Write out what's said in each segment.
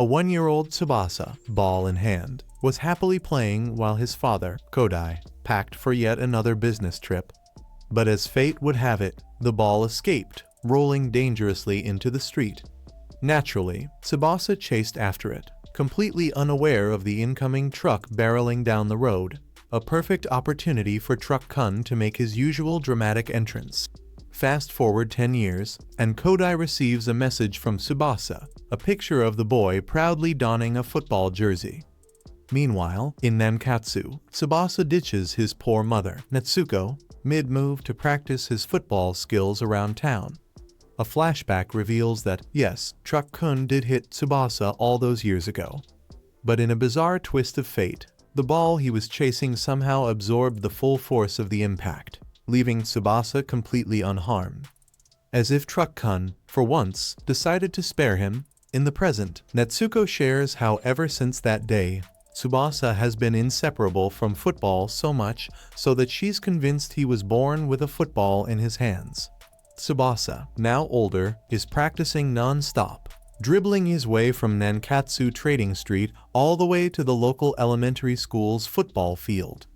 A 1-year-old Tsubasa, ball in hand, was happily playing while his father, Kodai, packed for yet another business trip. But as fate would have it, the ball escaped, rolling dangerously into the street. Naturally, Tsubasa chased after it, completely unaware of the incoming truck barreling down the road, a perfect opportunity for Truck-kun to make his usual dramatic entrance. Fast forward 10 years, and Kodai receives a message from Tsubasa, a picture of the boy proudly donning a football jersey. Meanwhile, in Nankatsu, Tsubasa ditches his poor mother, Natsuko, mid-move to practice his football skills around town. A flashback reveals that, yes, Truck-kun did hit Tsubasa all those years ago. But in a bizarre twist of fate, the ball he was chasing somehow absorbed the full force of the impact, leaving Tsubasa completely unharmed. As if Truck-kun, for once, decided to spare him, in the present, Natsuko shares how ever since that day, Tsubasa has been inseparable from football so much so that she's convinced he was born with a football in his hands. Tsubasa, now older, is practicing non-stop, dribbling his way from Nankatsu Trading Street all the way to the local elementary school's football field.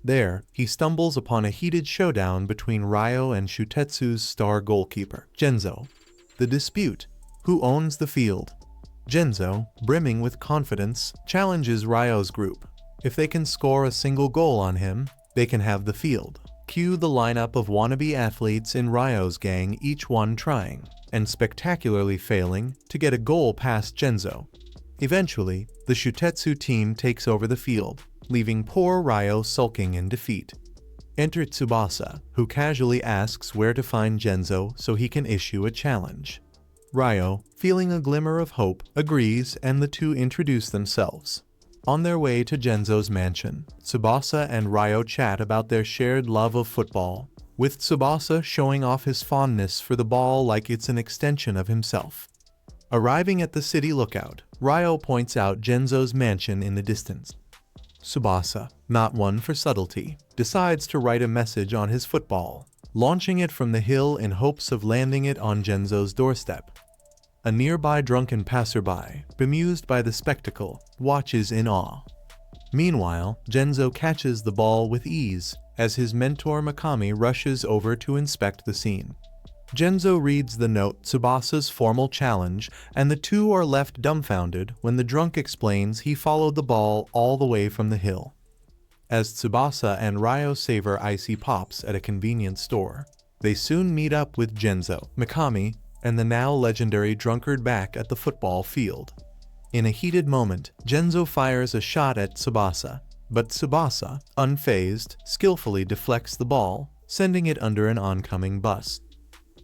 There, he stumbles upon a heated showdown between Ryo and Shutetsu's star goalkeeper, Genzo. The dispute: who owns the field? Genzo, brimming with confidence, challenges Ryo's group. If they can score a single goal on him, they can have the field. Cue the lineup of wannabe athletes in Ryo's gang, each one trying, and spectacularly failing, to get a goal past Genzo. Eventually, the Shutetsu team takes over the field, leaving poor Ryo sulking in defeat. Enter Tsubasa, who casually asks where to find Genzo so he can issue a challenge. Ryo, feeling a glimmer of hope, agrees, and the two introduce themselves. On their way to Genzo's mansion, Tsubasa and Ryo chat about their shared love of football, with Tsubasa showing off his fondness for the ball like it's an extension of himself. Arriving at the city lookout, Ryo points out Genzo's mansion in the distance. Tsubasa, not one for subtlety, decides to write a message on his football, launching it from the hill in hopes of landing it on Genzo's doorstep. A nearby drunken passerby, bemused by the spectacle, watches in awe. Meanwhile, Genzo catches the ball with ease, as his mentor Mikami rushes over to inspect the scene. Genzo reads the note, Tsubasa's formal challenge, and the two are left dumbfounded when the drunk explains he followed the ball all the way from the hill. As Tsubasa and Ryo savor icy pops at a convenience store, they soon meet up with Genzo, Mikami, and the now legendary drunkard back at the football field. In a heated moment, Genzo fires a shot at Tsubasa, but Tsubasa, unfazed, skillfully deflects the ball, sending it under an oncoming bus.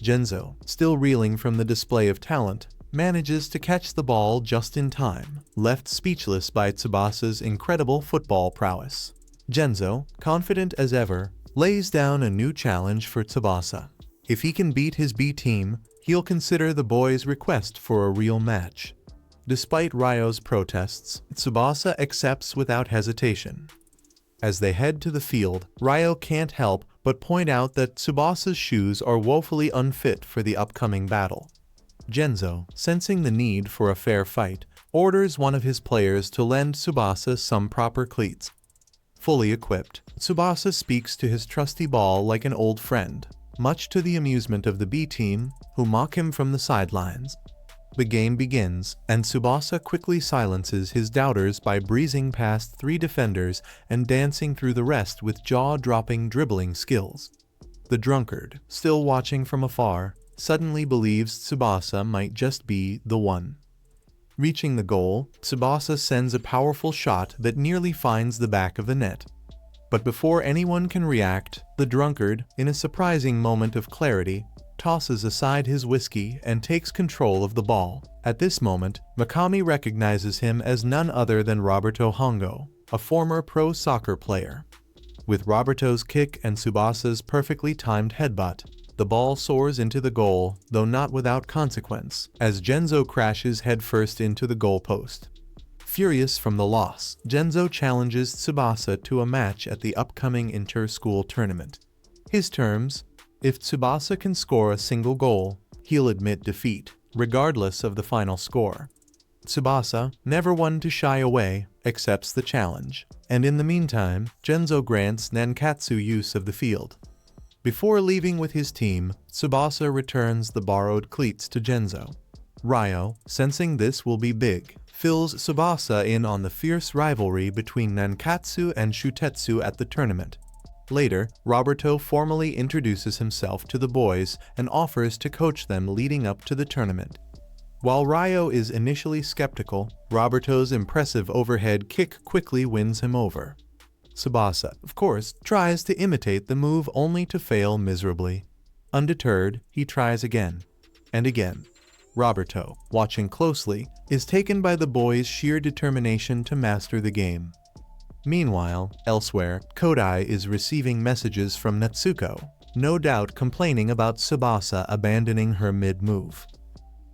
Genzo, still reeling from the display of talent, manages to catch the ball just in time, left speechless by Tsubasa's incredible football prowess. Genzo, confident as ever, lays down a new challenge for Tsubasa. If he can beat his B team, he'll consider the boy's request for a real match. Despite Ryo's protests, Tsubasa accepts without hesitation. As they head to the field, Ryo can't help but point out that Tsubasa's shoes are woefully unfit for the upcoming battle. Genzo, sensing the need for a fair fight, orders one of his players to lend Tsubasa some proper cleats. Fully equipped, Tsubasa speaks to his trusty ball like an old friend, much to the amusement of the B team, who mock him from the sidelines. The game begins, and Tsubasa quickly silences his doubters by breezing past 3 defenders and dancing through the rest with jaw-dropping dribbling skills. The drunkard, still watching from afar, suddenly believes Tsubasa might just be the one. Reaching the goal, Tsubasa sends a powerful shot that nearly finds the back of the net. But before anyone can react, the drunkard, in a surprising moment of clarity, tosses aside his whiskey and takes control of the ball. At this moment, Mikami recognizes him as none other than Roberto Hongo, a former pro soccer player. With Roberto's kick and Tsubasa's perfectly timed headbutt, the ball soars into the goal, though not without consequence, as Genzo crashes headfirst into the goalpost. Furious from the loss, Genzo challenges Tsubasa to a match at the upcoming inter-school tournament. His terms: if Tsubasa can score a single goal, he'll admit defeat, regardless of the final score. Tsubasa, never one to shy away, accepts the challenge, and in the meantime, Genzo grants Nankatsu use of the field. Before leaving with his team, Tsubasa returns the borrowed cleats to Genzo. Ryo, sensing this will be big, fills Tsubasa in on the fierce rivalry between Nankatsu and Shutetsu at the tournament. Later, Roberto formally introduces himself to the boys and offers to coach them leading up to the tournament. While Ryo is initially skeptical, Roberto's impressive overhead kick quickly wins him over. Tsubasa, of course, tries to imitate the move only to fail miserably. Undeterred, he tries again and again. Roberto, watching closely, is taken by the boys' sheer determination to master the game. Meanwhile, elsewhere, Kodai is receiving messages from Natsuko, no doubt complaining about Tsubasa abandoning her mid-move.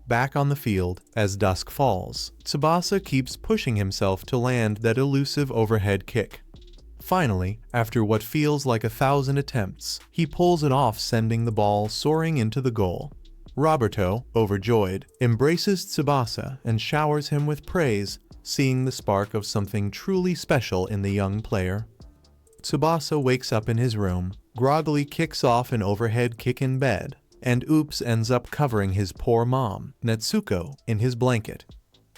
Back on the field, as dusk falls, Tsubasa keeps pushing himself to land that elusive overhead kick. Finally, after what feels like 1,000 attempts, he pulls it off, sending the ball soaring into the goal. Roberto, overjoyed, embraces Tsubasa and showers him with praise, seeing the spark of something truly special in the young player. Tsubasa wakes up in his room, groggily kicks off an overhead kick in bed, and oops ends up covering his poor mom, Natsuko, in his blanket.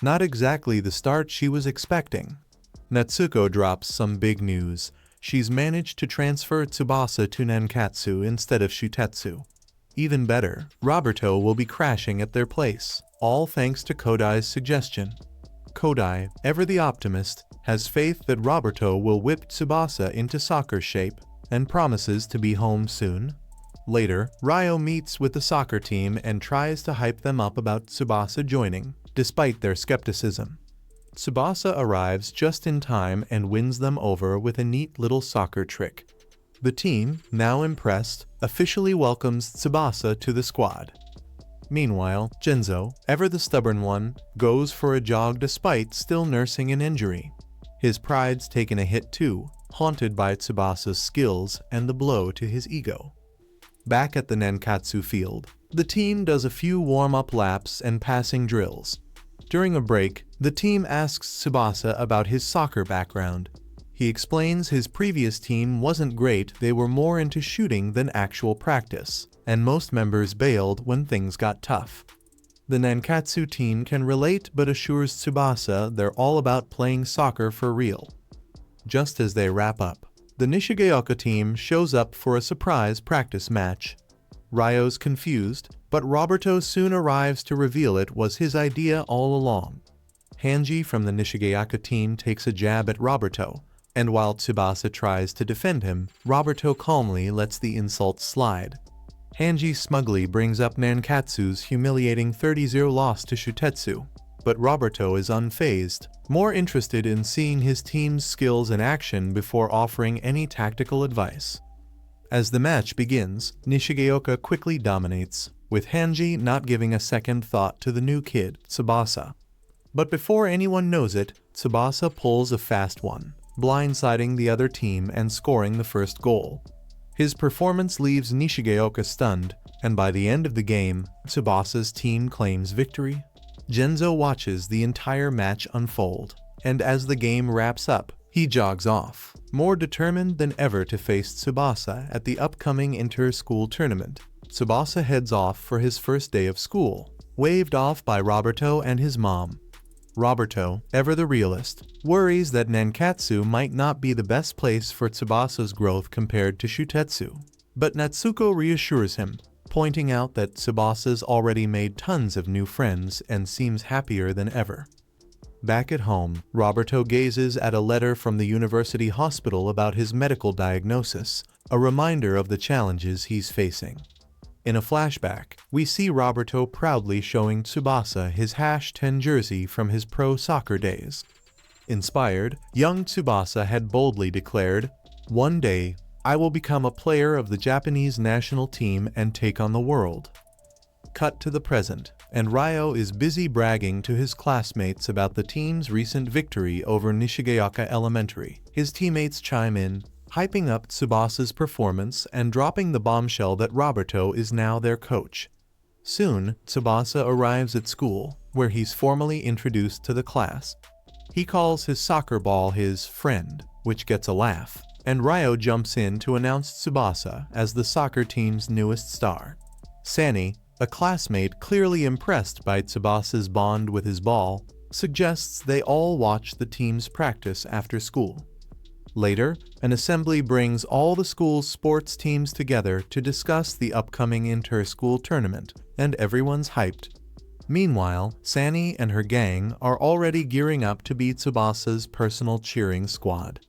Not exactly the start she was expecting. Natsuko drops some big news. She's managed to transfer Tsubasa to Nankatsu instead of Shutetsu. Even better, Roberto will be crashing at their place, all thanks to Kodai's suggestion. Kodai, ever the optimist, has faith that Roberto will whip Tsubasa into soccer shape and promises to be home soon. Later, Ryo meets with the soccer team and tries to hype them up about Tsubasa joining, despite their skepticism. Tsubasa arrives just in time and wins them over with a neat little soccer trick. The team, now impressed, officially welcomes Tsubasa to the squad. Meanwhile, Genzo, ever the stubborn one, goes for a jog despite still nursing an injury. His pride's taken a hit too, haunted by Tsubasa's skills and the blow to his ego. Back at the Nankatsu field, the team does a few warm-up laps and passing drills. During a break, the team asks Tsubasa about his soccer background. He explains his previous team wasn't great, they were more into shooting than actual practice, and most members bailed when things got tough. The Nankatsu team can relate but assures Tsubasa they're all about playing soccer for real. Just as they wrap up, the Nishigaoka team shows up for a surprise practice match. Ryo's confused, but Roberto soon arrives to reveal it was his idea all along. Hanji from the Nishigaoka team takes a jab at Roberto, and while Tsubasa tries to defend him, Roberto calmly lets the insult slide. Hanji smugly brings up Nankatsu's humiliating 30-0 loss to Shutetsu, but Roberto is unfazed, more interested in seeing his team's skills in action before offering any tactical advice. As the match begins, Nishigaoka quickly dominates, with Hanji not giving a second thought to the new kid, Tsubasa. But before anyone knows it, Tsubasa pulls a fast one, blindsiding the other team and scoring the first goal. His performance leaves Nishigaoka stunned, and by the end of the game, Tsubasa's team claims victory. Genzo watches the entire match unfold, and as the game wraps up, he jogs off, more determined than ever to face Tsubasa at the upcoming inter-school tournament. Tsubasa heads off for his first day of school, waved off by Roberto and his mom. Roberto, ever the realist, worries that Nankatsu might not be the best place for Tsubasa's growth compared to Shutetsu. But Natsuko reassures him, pointing out that Tsubasa's already made tons of new friends and seems happier than ever. Back at home, Roberto gazes at a letter from the university hospital about his medical diagnosis, a reminder of the challenges he's facing. In a flashback, we see Roberto proudly showing Tsubasa his #10 jersey from his pro soccer days. Inspired, young Tsubasa had boldly declared, "One day, I will become a player of the Japanese national team and take on the world." Cut to the present, and Ryo is busy bragging to his classmates about the team's recent victory over Nishigaoka Elementary. His teammates chime in, hyping up Tsubasa's performance and dropping the bombshell that Roberto is now their coach. Soon, Tsubasa arrives at school, where he's formally introduced to the class. He calls his soccer ball his friend, which gets a laugh, and Ryo jumps in to announce Tsubasa as the soccer team's newest star. Sani, a classmate clearly impressed by Tsubasa's bond with his ball, suggests they all watch the team's practice after school. Later, an assembly brings all the school's sports teams together to discuss the upcoming inter-school tournament, and everyone's hyped. Meanwhile, Sani and her gang are already gearing up to be Tsubasa's personal cheering squad.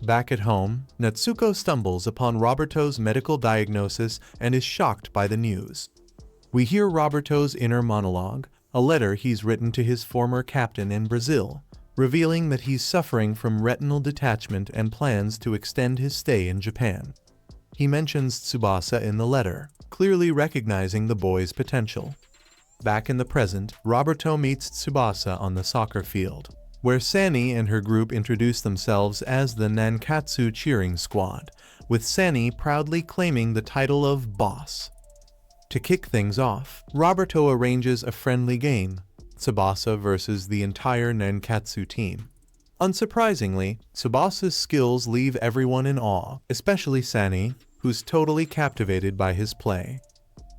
Back at home, Natsuko stumbles upon Roberto's medical diagnosis and is shocked by the news. We hear Roberto's inner monologue, a letter he's written to his former captain in Brazil, revealing that he's suffering from retinal detachment and plans to extend his stay in Japan. He mentions Tsubasa in the letter, clearly recognizing the boy's potential. Back in the present, Roberto meets Tsubasa on the soccer field, where Sani and her group introduce themselves as the Nankatsu Cheering Squad, with Sani proudly claiming the title of boss. To kick things off, Roberto arranges a friendly game, Tsubasa versus the entire Nankatsu team. Unsurprisingly, Tsubasa's skills leave everyone in awe, especially Sani, who's totally captivated by his play.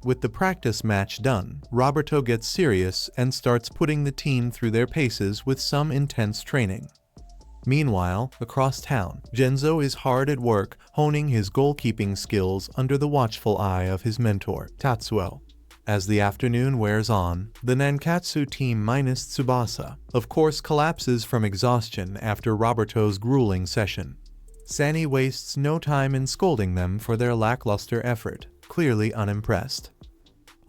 With the practice match done, Roberto gets serious and starts putting the team through their paces with some intense training. Meanwhile, across town, Genzo is hard at work honing his goalkeeping skills under the watchful eye of his mentor, Tatsuo. As the afternoon wears on, the Nankatsu team minus Tsubasa, of course, collapses from exhaustion after Roberto's grueling session. Sani wastes no time in scolding them for their lackluster effort, clearly unimpressed.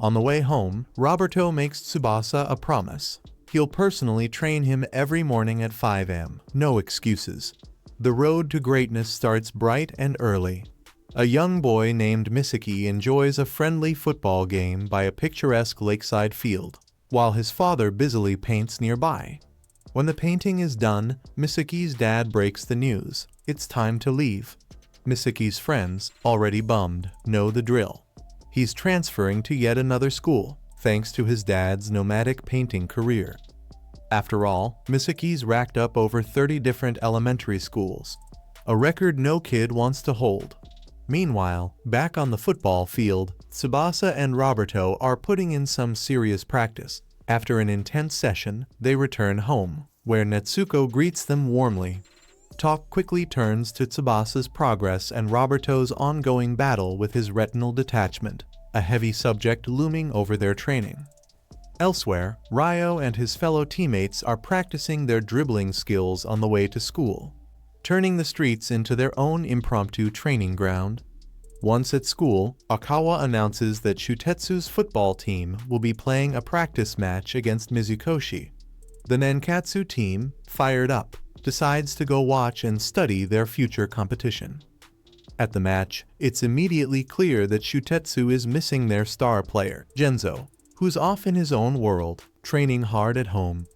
On the way home, Roberto makes Tsubasa a promise. He'll personally train him every morning at 5 a.m., no excuses. The road to greatness starts bright and early. A young boy named Misaki enjoys a friendly football game by a picturesque lakeside field, while his father busily paints nearby. When the painting is done, Misaki's dad breaks the news. It's time to leave. Misaki's friends, already bummed, know the drill. He's transferring to yet another school, thanks to his dad's nomadic painting career. After all, Misaki's racked up over 30 different elementary schools, a record no kid wants to hold. Meanwhile, back on the football field, Tsubasa and Roberto are putting in some serious practice. After an intense session, they return home, where Natsuko greets them warmly. Talk quickly turns to Tsubasa's progress and Roberto's ongoing battle with his retinal detachment, a heavy subject looming over their training. Elsewhere, Ryo and his fellow teammates are practicing their dribbling skills on the way to school, turning the streets into their own impromptu training ground. Once at school, Akawa announces that Shutetsu's football team will be playing a practice match against Mizukoshi. The Nankatsu team, fired up, decides to go watch and study their future competition. At the match, it's immediately clear that Shutetsu is missing their star player, Genzo, who's off in his own world, training hard at home.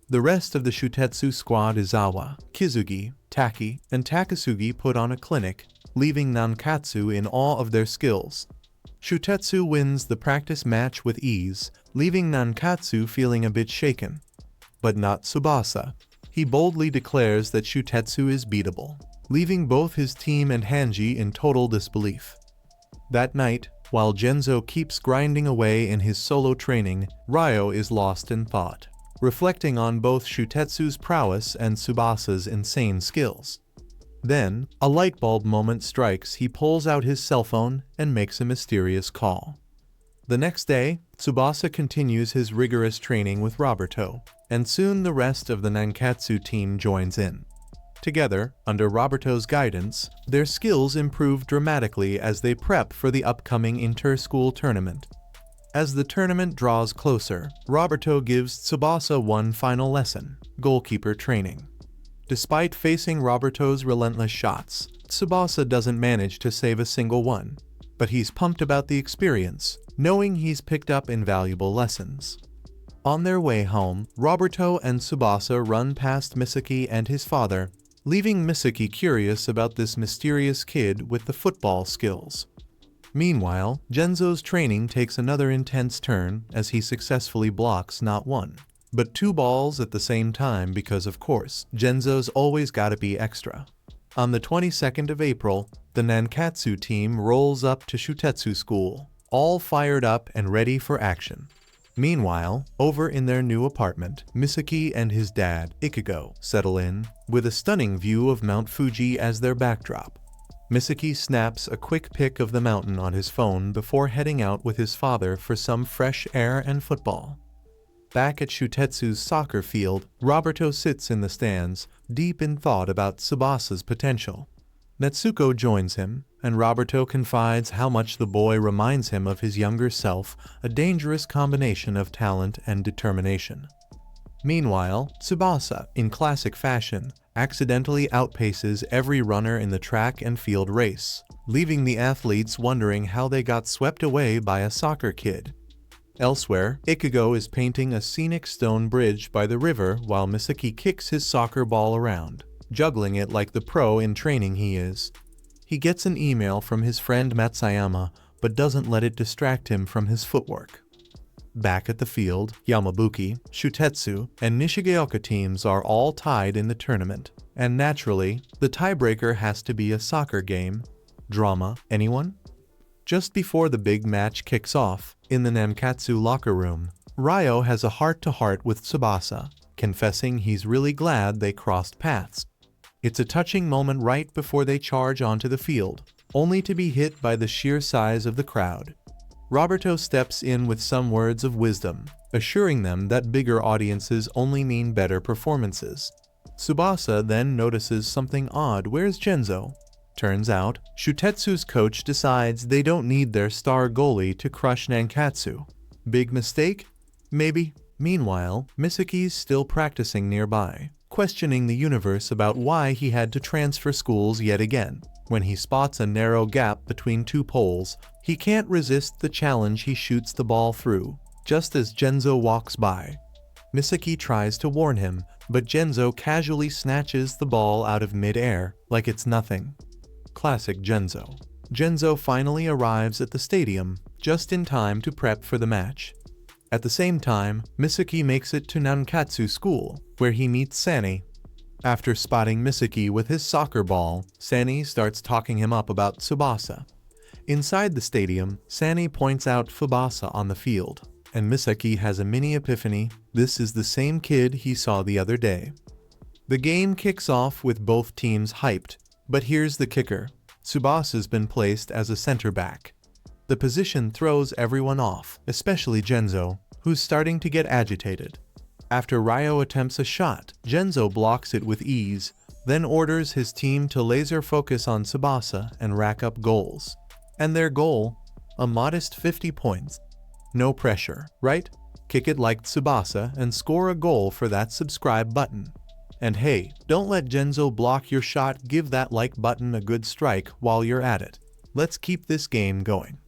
The rest of the Shutetsu squad, Izawa, Kizugi, Taki, and Takasugi, put on a clinic, leaving Nankatsu in awe of their skills. Shutetsu wins the practice match with ease, leaving Nankatsu feeling a bit shaken. But not Tsubasa. He boldly declares that Shutetsu is beatable, leaving both his team and Hanji in total disbelief. That night, while Genzo keeps grinding away in his solo training, Ryo is lost in thought, reflecting on both Shutetsu's prowess and Tsubasa's insane skills. Then, a light bulb moment strikes. He pulls out his cell phone and makes a mysterious call. The next day, Tsubasa continues his rigorous training with Roberto, and soon the rest of the Nankatsu team joins in. Together, under Roberto's guidance, their skills improve dramatically as they prep for the upcoming inter-school tournament. As the tournament draws closer, Roberto gives Tsubasa one final lesson: goalkeeper training. Despite facing Roberto's relentless shots, Tsubasa doesn't manage to save a single one, but he's pumped about the experience, knowing he's picked up invaluable lessons. On their way home, Roberto and Tsubasa run past Misaki and his father, leaving Misaki curious about this mysterious kid with the football skills. Meanwhile, Genzo's training takes another intense turn as he successfully blocks not one, but two balls at the same time because of course, Genzo's always gotta be extra. On the 22nd of April, the Nankatsu team rolls up to Shutetsu School, all fired up and ready for action. Meanwhile, over in their new apartment, Misaki and his dad, Ichigo, settle in, with a stunning view of Mount Fuji as their backdrop. Misaki snaps a quick pic of the mountain on his phone before heading out with his father for some fresh air and football. Back at Shutetsu's soccer field, Roberto sits in the stands, deep in thought about Tsubasa's potential. Natsuko joins him, and Roberto confides how much the boy reminds him of his younger self, a dangerous combination of talent and determination. Meanwhile, Tsubasa, in classic fashion, accidentally outpaces every runner in the track and field race, leaving the athletes wondering how they got swept away by a soccer kid. Elsewhere, Ichigo is painting a scenic stone bridge by the river while Misaki kicks his soccer ball around, juggling it like the pro in training he is. He gets an email from his friend Matsuyama, but doesn't let it distract him from his footwork. Back at the field, Yamabuki, Shutetsu, and Nishigaoka teams are all tied in the tournament, and naturally, the tiebreaker has to be a soccer game. Drama, anyone? Just before the big match kicks off, in the Nankatsu locker room, Ryo has a heart-to-heart with Tsubasa, confessing he's really glad they crossed paths. It's a touching moment right before they charge onto the field, only to be hit by the sheer size of the crowd. Roberto steps in with some words of wisdom, assuring them that bigger audiences only mean better performances. Tsubasa then notices something odd. Where's Genzo? Turns out, Shutetsu's coach decides they don't need their star goalie to crush Nankatsu. Big mistake? Maybe. Meanwhile, Misaki's still practicing nearby, questioning the universe about why he had to transfer schools yet again. When he spots a narrow gap between two poles, he can't resist the challenge. He shoots the ball through, just as Genzo walks by. Misaki tries to warn him, but Genzo casually snatches the ball out of mid-air like it's nothing. Classic Genzo. Genzo finally arrives at the stadium, just in time to prep for the match. At the same time, Misaki makes it to Nankatsu School, where he meets Sani. After spotting Misaki with his soccer ball, Sani starts talking him up about Tsubasa. Inside the stadium, Sani points out Tsubasa on the field, and Misaki has a mini epiphany. This is the same kid he saw the other day. The game kicks off with both teams hyped, but here's the kicker. Tsubasa's been placed as a center back. The position throws everyone off, especially Genzo, who's starting to get agitated. After Ryo attempts a shot, Genzo blocks it with ease, then orders his team to laser focus on Tsubasa and rack up goals. And their goal? A modest 50 points. No pressure, right? Kick it like Tsubasa and score a goal for that subscribe button. And hey, don't let Genzo block your shot. Give that like button a good strike while you're at it. Let's keep this game going.